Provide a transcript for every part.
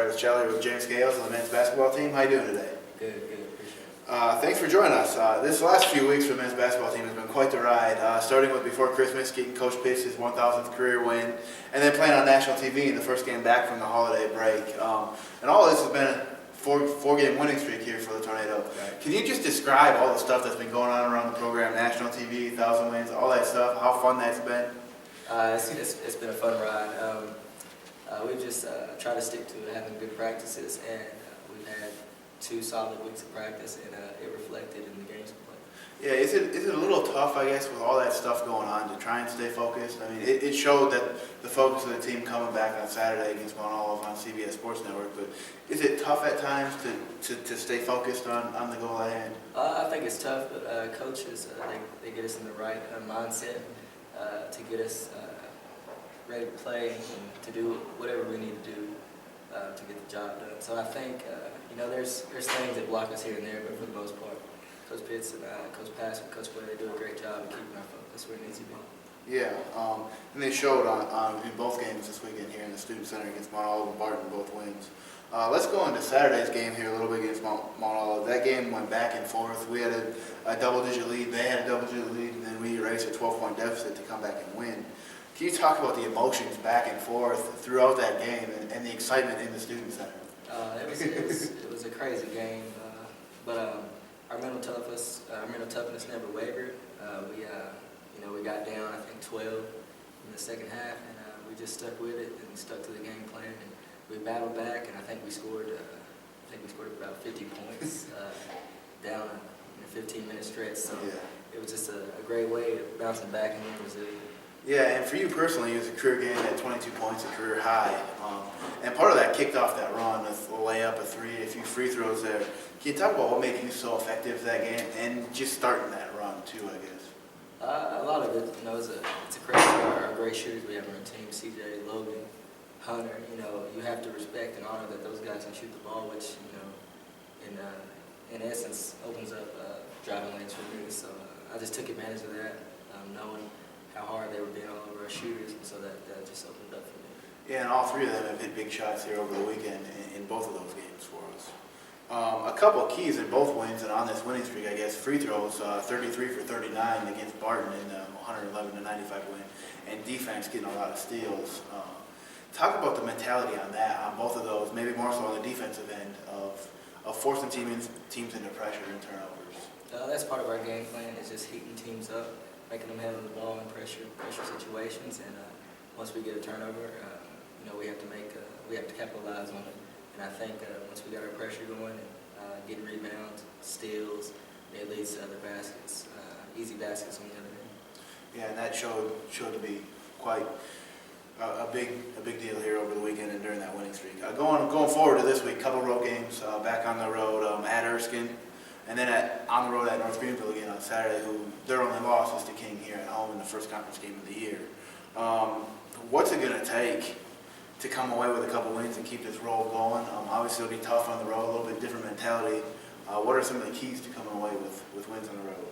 Travis Cheller with James Gales on the men's basketball team. How you doing today? Good, appreciate it. Thanks for joining us. This last few weeks for the men's basketball team has been quite the ride, starting with before Christmas, getting Coach Pitts his 1,000th career win, and then playing on national TV in the first game back from the holiday break. And all this has been a four-game winning streak here for the Tornado. Right. Can you just describe all the stuff that's been going on around the program, national TV, 1,000 wins, all that stuff, how fun that's been? It's been a fun ride. We've just tried to stick to having good practices, and we've had 2 solid weeks of practice, and it reflected in the games we played. Yeah, is it a little tough, I guess, with all that stuff going on to try and stay focused? I mean, it showed that the focus of the team coming back on Saturday against Mount Olive on CBS Sports Network, but is it tough at times to stay focused on the goal at hand? I think it's tough, but coaches, they get us in the right mindset to get us ready to play and to do whatever we need to do to get the job done. So I think, there's things that block us here and there, but for the most part, Coach Pitts and Coach Pass and Coach Blair, they do a great job of keeping our focus where it needs to be. Yeah, and they showed in both games this weekend here in the Student Center against Mount Olive and Barton, both wins. Let's go into Saturday's game here a little bit against Mount Olive. That game went back and forth. We had a double-digit lead. They had a double-digit lead, and then we erased a 12-point deficit to come back and win. Can you talk about the emotions back and forth throughout that game and the excitement in the Student Center? It was a crazy game, but our mental toughness never wavered. We got down, I think, 12 in the second half, and we just stuck with it and stuck to the game plan. And we battled back, and I think we scored about 50 points down in a 15-minute stretch. So yeah. It was just a great way of bouncing back and being resilient. Yeah, and for you personally, it was a career game at 22 points, a career high. And part of that kicked off that run, a layup, a three, a few free throws there. Can you talk about what made you so effective that game and just starting that run too, I guess? A lot of it, it's a credit to our great shooters we have on our team, CJ, Logan, Hunter. You have to respect and honor that those guys can shoot the ball, which, in essence, opens up driving lanes for me. So I just took advantage of that, knowing how hard they were being all over our shooters, and so that just opened up for me. Yeah, and all three of them have hit big shots here over the weekend in both of those games for us. A couple of keys in both wins and on this winning streak, I guess, free throws, 33 for 39 against Barton in the 111-95 win, and defense getting a lot of steals. Talk about the mentality on that, on both of those, maybe more so on the defensive end of forcing teams into pressure and turnovers. That's part of our game plan, is just heating teams up, making them handle the ball in pressure situations, and once we get a turnover, we have to capitalize on it. And I think once we got our pressure going and getting rebounds, steals, it leads to other baskets, easy baskets on the other end. Yeah, and that showed to be quite a big deal here over the weekend and during that winning streak. Going forward to this week, couple road games back on the road at Erskine, and then on the road at North Greenville again on Saturday. Who their only loss is to King here at home in the first conference game of the year. What's it going to take to come away with a couple wins and keep this roll going? Obviously, it'll be tough on the road, a little bit different mentality. What are some of the keys to coming away with wins on the road?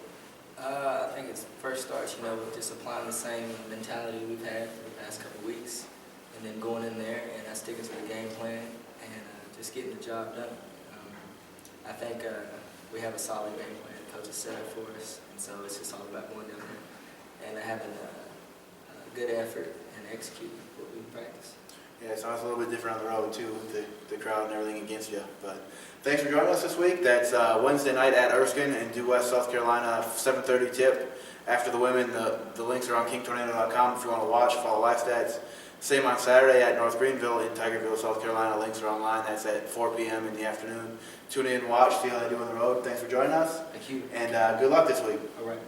I think it first starts, with just applying the same mentality we've had for the past couple weeks, and then going in there and sticking to the game plan and just getting the job done. I think we have a solid game plan. The coach has set up for us, and so it's just all about going down there and having a good effort and executing what we practice. Yeah, it sounds a little bit different on the road too, with the crowd and everything against you. But thanks for joining us this week. That's Wednesday night at Erskine in Due West, South Carolina, 7:30 tip. After the women, the links are on kingtornado.com if you want to watch, follow live stats. Same on Saturday at North Greenville in Tigerville, South Carolina. Links are online. That's at 4 p.m. in the afternoon. Tune in, watch, see how they do on the road. Thanks for joining us. Thank you. And good luck this week. All right.